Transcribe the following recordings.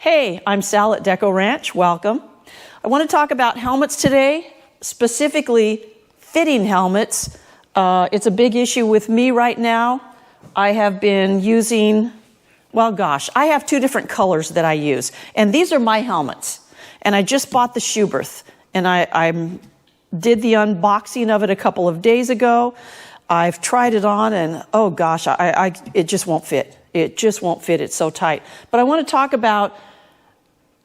Hey, I'm Sal at Decco Ranch. Welcome. I want to talk about helmets today, specifically fitting helmets. It's a big issue with me right now. I have been using, I have two different colors that I use. And these are my helmets. And I just bought the Schuberth. And I did the unboxing of it a couple of days ago. I've tried it on and, oh gosh, it just won't fit. It just won't fit. It's so tight. But I want to talk about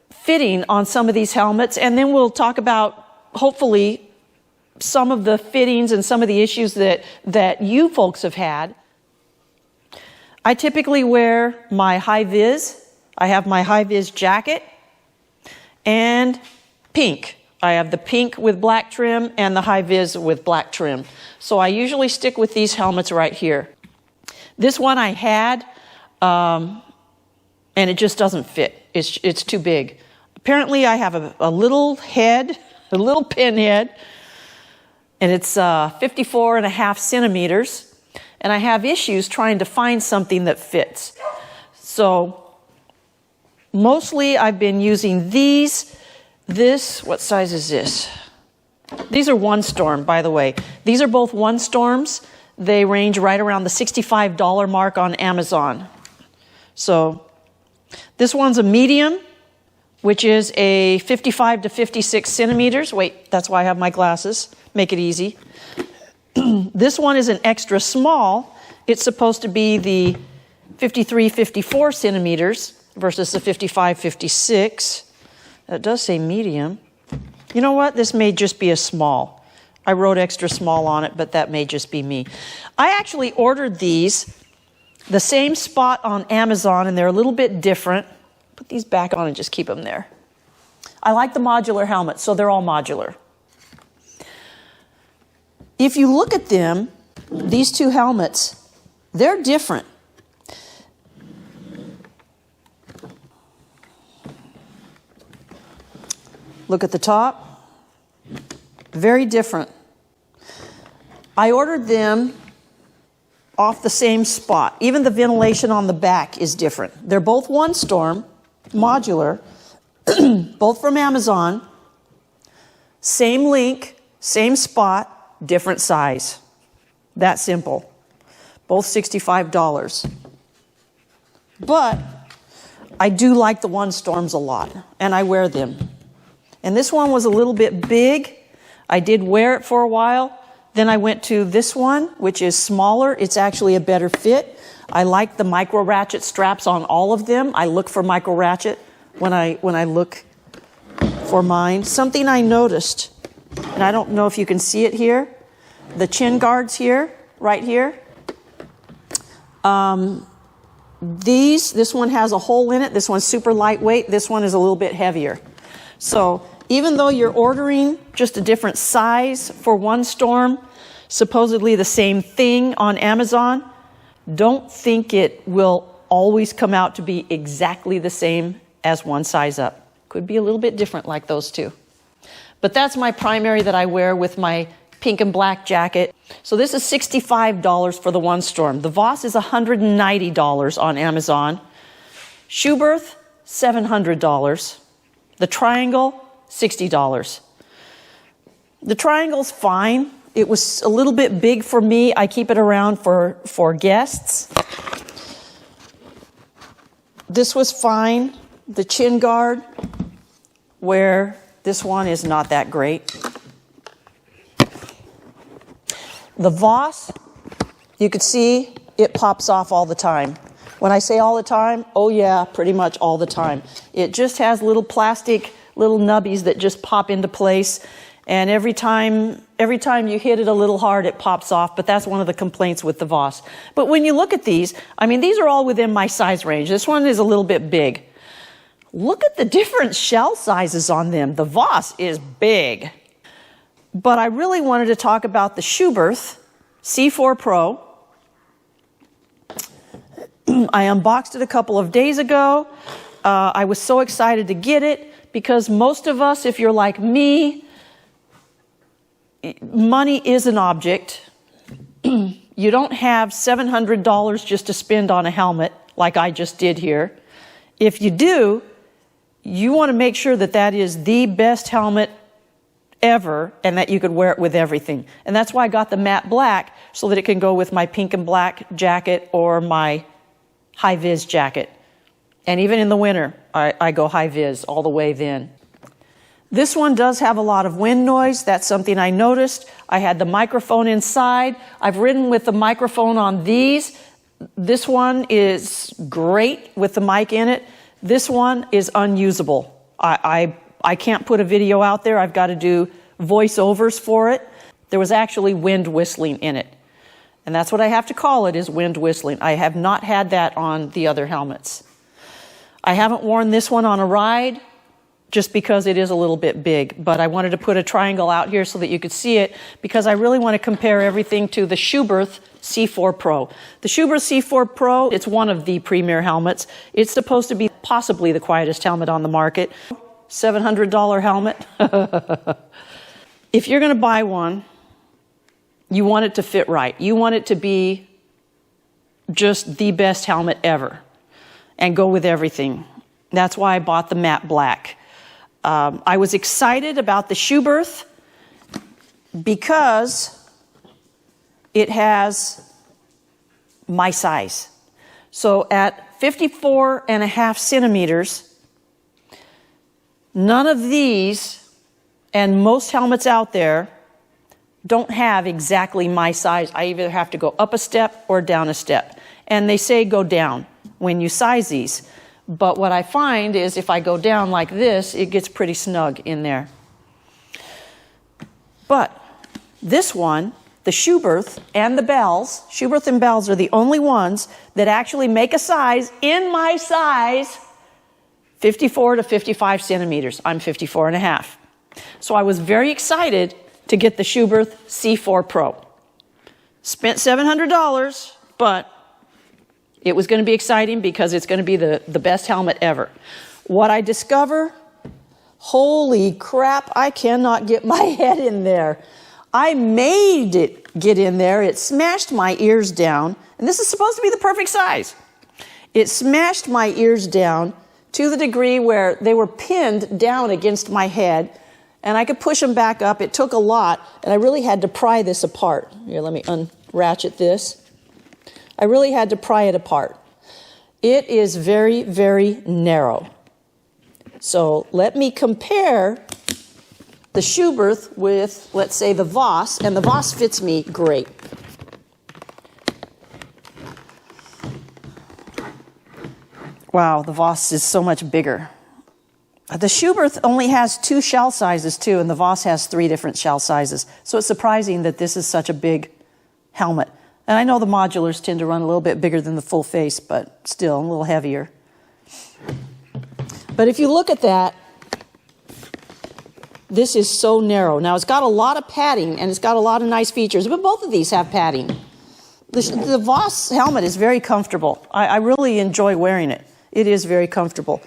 fitting on some of these helmets, and then we'll talk about, hopefully, some of the fittings and some of the issues that you folks have had. I typically wear my high-vis. I have my high-vis jacket and pink. I have the pink with black trim and the high-vis with black trim. So I usually stick with these helmets right here. This one I had, and it just doesn't fit. It's too big. Apparently I have a little head, a little pin head, and it's 54.5 centimeters, and I have issues trying to find something that fits. So mostly I've been using these. What size is this? These are One Storm, by the way. These are both One Storms. They range right around the $65 mark on Amazon. So this one's a medium, which is a 55 to 56 centimeters. Wait, that's why I have my glasses. Make it easy. This one is an extra small. It's supposed to be the 53, 54 centimeters versus the 55, 56. That does say medium. You know what? This may just be a small. I wrote extra small on it, but that may just be me. I actually ordered these, the same spot on Amazon, and they're a little bit different. Put these back on and just keep them there. I like the modular helmets, so they're all modular. If you look at them, these two helmets, they're different. Look at the top. Very different. I ordered them off the same spot. Even the ventilation on the back is different. They're both One Storm, modular, both from Amazon. Same link, same spot, different size. That simple. Both $65. But I do like the One Storms a lot, and I wear them. And this one was a little bit big. I did wear it for a while. Then I went to this one, which is smaller. It's actually a better fit. I like the micro ratchet straps on all of them. I look for micro ratchet when I look for mine. Something I noticed, and I don't know if you can see it here, the chin guards here, right here. This one has a hole in it. This one's super lightweight. This one is a little bit heavier. So even though you're ordering just a different size for One Storm, supposedly the same thing on Amazon, don't think it will always come out to be exactly the same as one size up. Could be a little bit different like those two. But that's my primary that I wear with my pink and black jacket. So this is $65 for the One Storm. The Voss is $190 on Amazon. Schuberth, $700. The Triangle, $60. The Triangle's fine. It was a little bit big for me. I keep it around for guests. This was fine. The chin guard, where this one is not that great. The Voss, you could see it pops off all the time. When I say all the time, oh yeah, pretty much all the time. It just has little plastic, little nubbies that just pop into place. And every time you hit it a little hard, it pops off. But that's one of the complaints with the Voss. But when you look at these, I mean, these are all within my size range. This one is a little bit big. Look at the different shell sizes on them. The Voss is big. But I really wanted to talk about the Schuberth C4 Pro. I unboxed it a couple of days ago. I was so excited to get it because most of us, if you're like me, money is an object. You don't have $700 just to spend on a helmet like I just did here. If you do, you want to make sure that that is the best helmet ever and that you could wear it with everything. And that's why I got the matte black, so that it can go with my pink and black jacket or my high-vis jacket. And even in the winter, I go high-vis all the way then. This one does have a lot of wind noise. That's something I noticed. I had the microphone inside. I've ridden with the microphone on these. This one is great with the mic in it. This one is unusable. I can't put a video out there. I've got to do voiceovers for it. There was actually wind whistling in it. And that's what I have to call it, is wind whistling. I have not had that on the other helmets. I haven't worn this one on a ride just because it is a little bit big, but I wanted to put a triangle out here so that you could see it, because I really want to compare everything to the Schuberth C4 Pro. The Schuberth C4 Pro, it's one of the premier helmets. It's supposed to be possibly the quietest helmet on the market. $700 helmet. If you're going to buy one, you want it to fit right. You want it to be just the best helmet ever and go with everything. That's why I bought the matte black. I was excited about the Schuberth because it has my size. So at 54.5 centimeters, none of these and most helmets out there don't have exactly my size. I either have to go up a step or down a step. And they say go down when you size these. But what I find is if I go down like this, it gets pretty snug in there. But this one, the Schuberth and the Bells, Schuberth and Bells are the only ones that actually make a size in my size, 54 to 55 centimeters. I'm 54.5. So I was very excited to get the Schuberth C4 Pro. Spent $700, but it was going to be exciting because it's going to be the best helmet ever. What I discover, holy crap, I cannot get my head in there. I made it get in there. It smashed my ears down. And this is supposed to be the perfect size. It smashed my ears down to the degree where they were pinned down against my head. And I could push them back up. It took a lot. And I really had to pry this apart. Here, let me unratchet this. I really had to pry it apart. It is very, very narrow. So let me compare the Schuberth with, let's say, the Voss, and the Voss fits me great. Wow, the Voss is so much bigger. The Schuberth only has 2 shell sizes too, and the Voss has 3 different shell sizes. So it's surprising that this is such a big helmet. And I know the modulars tend to run a little bit bigger than the full face, but still a little heavier. But if you look at that, this is so narrow. Now, it's got a lot of padding, and it's got a lot of nice features, but both of these have padding. The Voss helmet is very comfortable. I really enjoy wearing it. It is very comfortable.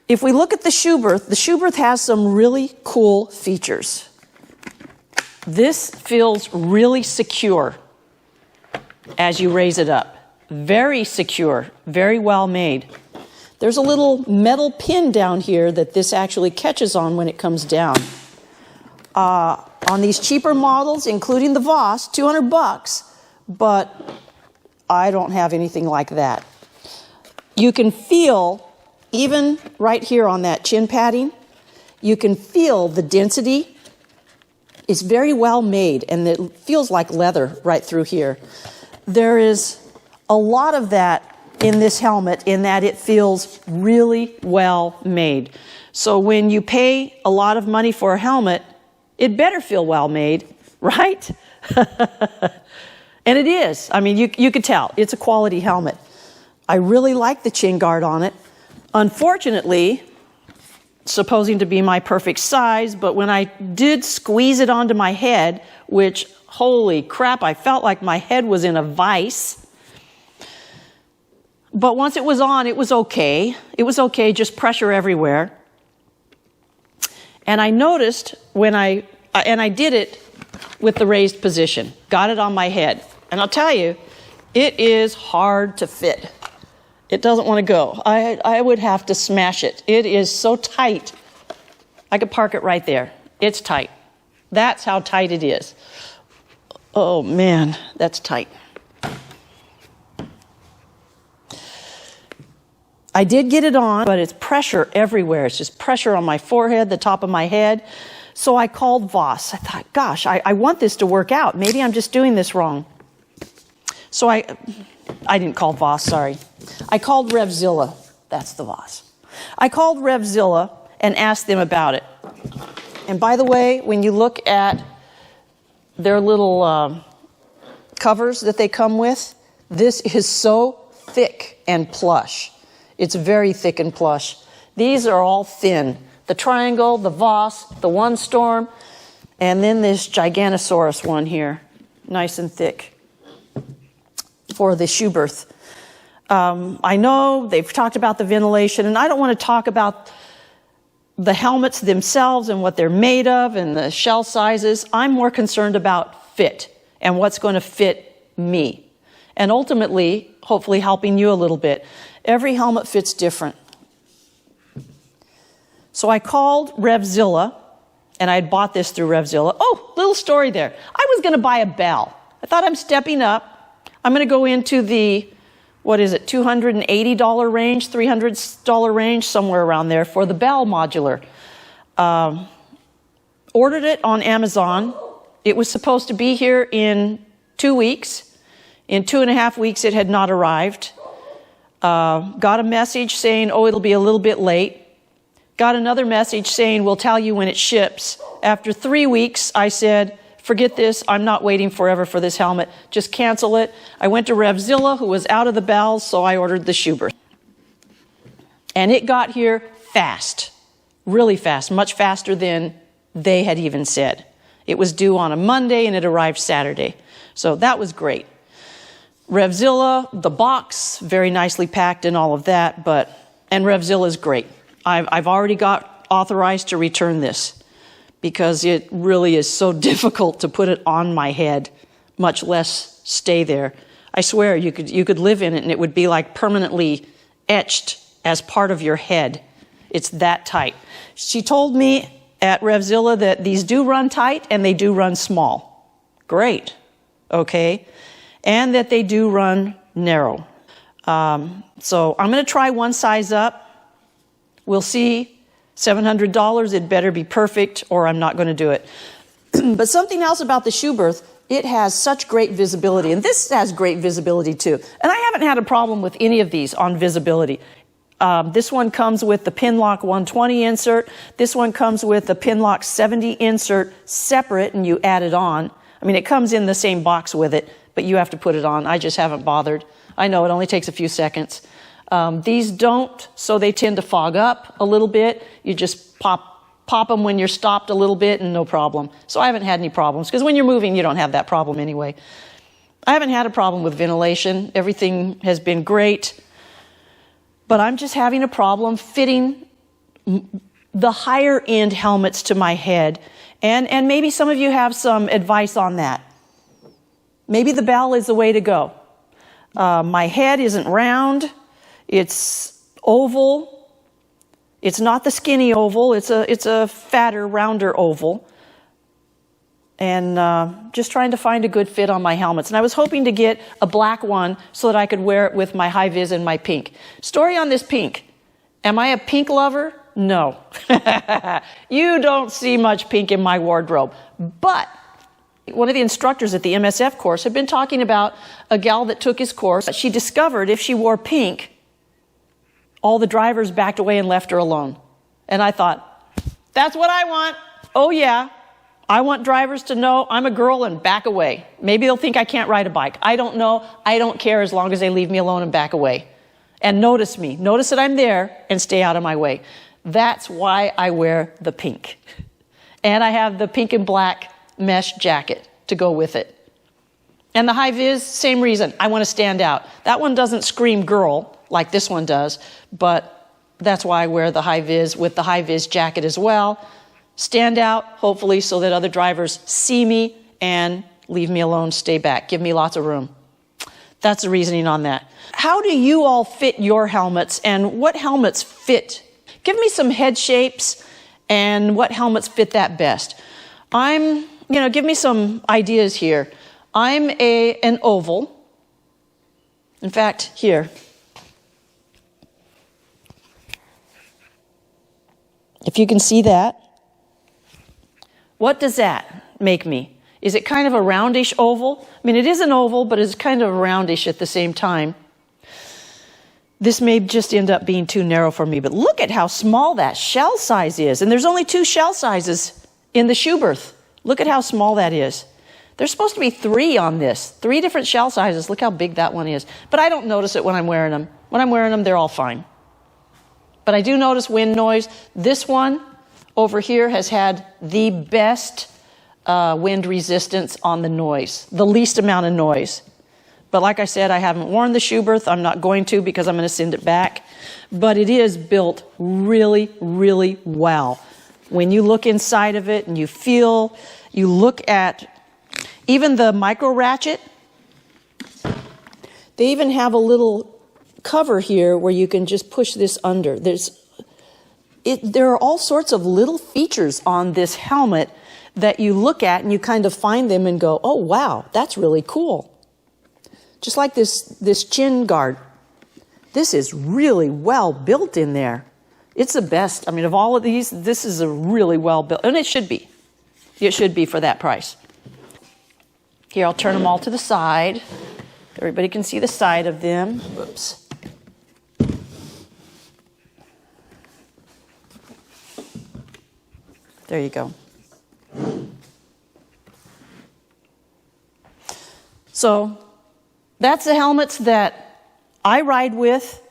If we look at the Schuberth has some really cool features. This feels really secure as you raise it up. Very secure, very well made. There's a little metal pin down here that this actually catches on when it comes down. On these cheaper models, including the Voss, $200, but I don't have anything like that. You can feel, even right here on that chin padding, you can feel the density. It's very well made, and it feels like leather right through here. There is a lot of that in this helmet in that it feels really well made. So when you pay a lot of money for a helmet, it better feel well made, right? And it is. I mean, you could tell. It's a quality helmet. I really like the chin guard on it. Unfortunately, supposing to be my perfect size, but when I did squeeze it onto my head, which, holy crap, I felt like my head was in a vice. But once it was on, it was okay. It was okay, just pressure everywhere. And I noticed when I did it with the raised position, got it on my head. And I'll tell you, it is hard to fit. It doesn't want to go. I would have to smash it. It is so tight. I could park it right there. It's tight. That's how tight it is. Oh man, that's tight. I did get it on, but it's pressure everywhere. It's just pressure on my forehead, the top of my head. So I called Voss. I thought, gosh, I want this to work out. Maybe I'm just doing this wrong. So I didn't call Voss, sorry. I called Revzilla. That's the Voss. I called Revzilla and asked them about it. And by the way, when you look at their little covers that they come with, this is so thick and plush. It's very thick and plush. These are all thin. The Triangle, the Voss, the One Storm, and then this Giganosaurus one here, nice and thick for the Schuberth. I know they've talked about the ventilation, and I don't want to talk about the helmets themselves and what they're made of and the shell sizes. I'm more concerned about fit and what's going to fit me. And ultimately, hopefully helping you a little bit. Every helmet fits different. So I called Revzilla, and I had bought this through Revzilla. Oh, little story there. I was going to buy a bell. I thought I'm stepping up. I'm going to go into the, what is it, $280 range, $300 range, somewhere around there for the bell modular. Ordered it on Amazon. It was supposed to be here in 2 weeks. In 2.5 weeks, it had not arrived. Got a message saying, oh, it'll be a little bit late. Got another message saying, we'll tell you when it ships. After 3 weeks, I said, forget this. I'm not waiting forever for this helmet. Just cancel it. I went to Revzilla, who was out of the bells, so I ordered the Schuberth. And it got here fast, really fast, much faster than they had even said. It was due on a Monday, and it arrived Saturday. So that was great. Revzilla, the box, very nicely packed and all of that, and Revzilla is great. I've already got authorized to return this because it really is so difficult to put it on my head, much less stay there. I swear you could live in it and it would be like permanently etched as part of your head. It's that tight. She told me at Revzilla that these do run tight and they do run small. Great. Okay. And that they do run narrow. So I'm going to try one size up. We'll see. $700, it better be perfect or I'm not going to do it. But something else about the Schuberth, it has such great visibility. And this has great visibility too. And I haven't had a problem with any of these on visibility. This one comes with the Pinlock 120 insert. This one comes with the Pinlock 70 insert separate and you add it on. I mean, it comes in the same box with it, but you have to put it on. I just haven't bothered. I know it only takes a few seconds. These don't, so they tend to fog up a little bit. You just pop them when you're stopped a little bit and no problem. So I haven't had any problems because when you're moving, you don't have that problem anyway. I haven't had a problem with ventilation. Everything has been great. But I'm just having a problem fitting the higher end helmets to my head. And maybe some of you have some advice on that. Maybe the bell is the way to go. My head isn't round. It's oval. It's not the skinny oval. It's a fatter, rounder oval. And just trying to find a good fit on my helmets. And I was hoping to get a black one so that I could wear it with my high vis and my pink. Story on this pink. Am I a pink lover? No. You don't see much pink in my wardrobe. But one of the instructors at the MSF course had been talking about a gal that took his course. She discovered if she wore pink, all the drivers backed away and left her alone. And I thought, that's what I want. Oh yeah. I want drivers to know I'm a girl and back away. Maybe they'll think I can't ride a bike. I don't know. I don't care as long as they leave me alone and back away. And notice me. Notice that I'm there and stay out of my way. That's why I wear the pink. And I have the pink and black mesh jacket to go with it. And the high vis, same reason. I want to stand out. That one doesn't scream girl like this one does, but that's why I wear the high vis with the high vis jacket as well. Stand out, hopefully, so that other drivers see me and leave me alone, stay back. Give me lots of room. That's the reasoning on that. How do you all fit your helmets, and what helmets fit? Give me some head shapes and what helmets fit that best. Give me some ideas here. I'm an oval. In fact, here. If you can see that. What does that make me? Is it kind of a roundish oval? I mean, it is an oval, but it's kind of roundish at the same time. This may just end up being too narrow for me, but look at how small that shell size is. And there's only 2 shell sizes in the Schuberth. Look at how small that is. There's supposed to be 3 on this. 3 different shell sizes. Look how big that one is. But I don't notice it when I'm wearing them. When I'm wearing them, they're all fine. But I do notice wind noise. This one over here has had the best wind resistance on the noise, the least amount of noise. But like I said, I haven't worn the Schuberth. I'm not going to because I'm going to send it back. But it is built really, really well. When you look inside of it and you look at even the micro ratchet, they even have a little cover here where you can just push this under. There are all sorts of little features on this helmet that you look at and you kind of find them and go, oh wow, that's really cool. Just like this chin guard. This is really well built in there. It's the best. I mean, of all of these, this is a really well built, and it should be. It should be for that price. Here, I'll turn them all to the side. Everybody can see the side of them. Whoops. There you go. So that's the helmets that I ride with.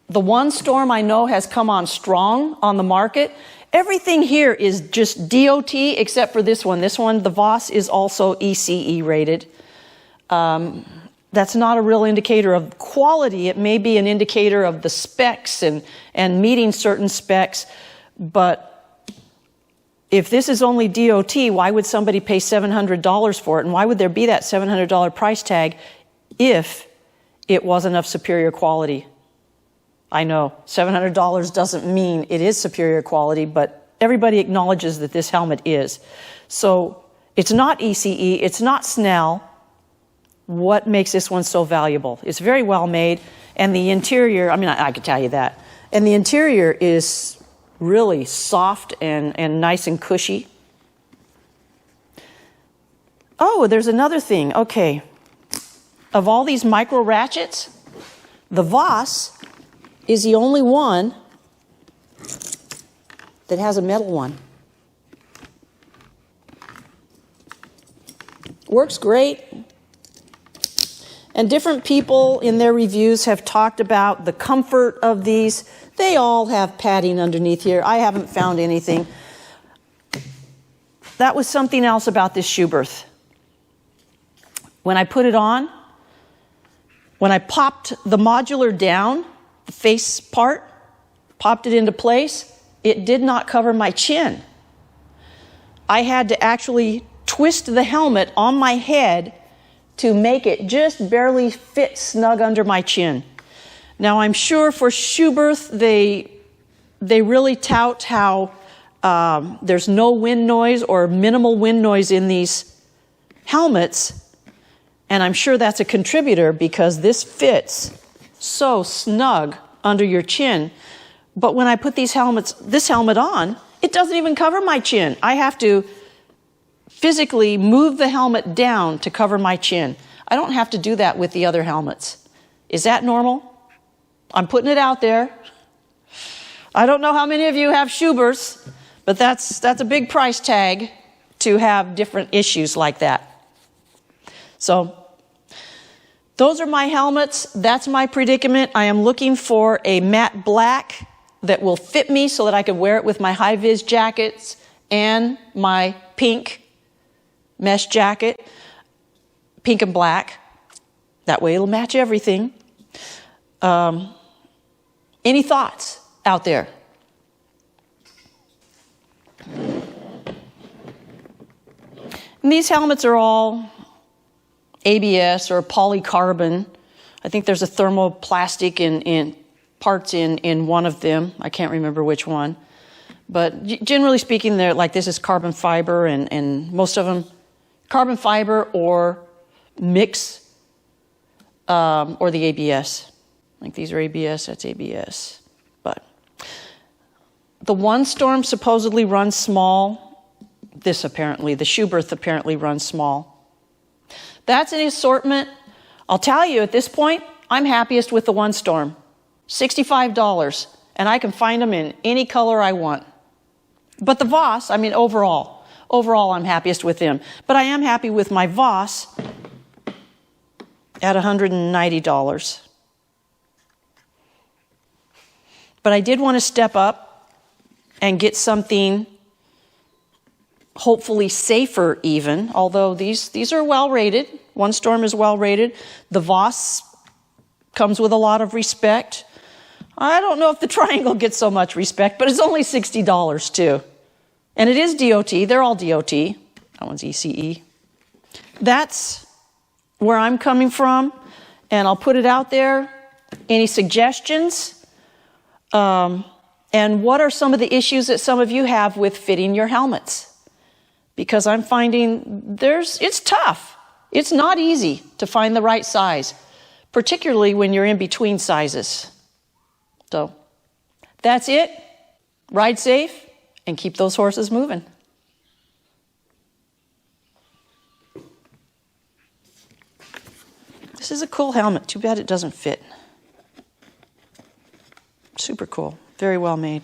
The one storm I know has come on strong on the market. Everything here is just DOT except for this one. This one, the Voss, is also ECE rated. That's not a real indicator of quality. It may be an indicator of the specs and meeting certain specs. But if this is only DOT, why would somebody pay $700 for it? And why would there be that $700 price tag if it wasn't of superior quality? I know $700 doesn't mean it is superior quality, but everybody acknowledges that this helmet is. So it's not ECE, it's not Snell. What makes this one so valuable? It's very well made, and the interior, I could tell you that. And the interior is really soft and nice and cushy. Oh, there's another thing. Okay. Of all these micro ratchets, the Voss is the only one that has a metal one. Works great. And different people in their reviews have talked about the comfort of these. They all have padding underneath here. I haven't found anything. That was something else about this Schuberth. When I put it on, when I popped the modular down, the face part, popped it into place, it did not cover my chin. I had to actually twist the helmet on my head to make it just barely fit snug under my chin. Now, I'm sure for Schuberth, they really tout how there's no wind noise or minimal wind noise in these helmets. And I'm sure that's a contributor because this fits so snug under your chin. But when I put this helmet on, it doesn't even cover my chin. I have to physically move the helmet down to cover my chin. I don't have to do that with the other helmets. Is that normal? I'm putting it out there. I don't know how many of you have Schuberths, but that's a big price tag to have different issues like that. So those are my helmets. That's my predicament. I am looking for a matte black that will fit me so that I can wear it with my high-vis jackets and my pink mesh jacket, pink and black. That way it'll match everything. Any thoughts out there? And these helmets are all ABS or polycarbon. I think there's a thermoplastic in parts in one of them. I can't remember which one. But generally speaking, they're like this is carbon fiber, and most of them carbon fiber or mix or the ABS. Like these are ABS, that's ABS. But the one storm supposedly runs small. This apparently, the Schuberth apparently runs small. That's an assortment. I'll tell you at this point, I'm happiest with the one storm. $65, and I can find them in any color I want. But the Voss, I mean overall I'm happiest with them. But I am happy with my Voss at $190. But I did want to step up and get something hopefully safer even, although these are well rated. One storm is well rated. The Voss comes with a lot of respect. I don't know if the Triangle gets so much respect, but it's only $60 too. And it is DOT. They're all DOT. That one's ECE. That's where I'm coming from, and I'll put it out there. Any suggestions? And what are some of the issues that some of you have with fitting your helmets? Because I'm finding it's tough. It's not easy to find the right size, particularly when you're in between sizes. So that's it. Ride safe and keep those horses moving. This is a cool helmet. Too bad it doesn't fit. Super cool. Very well made.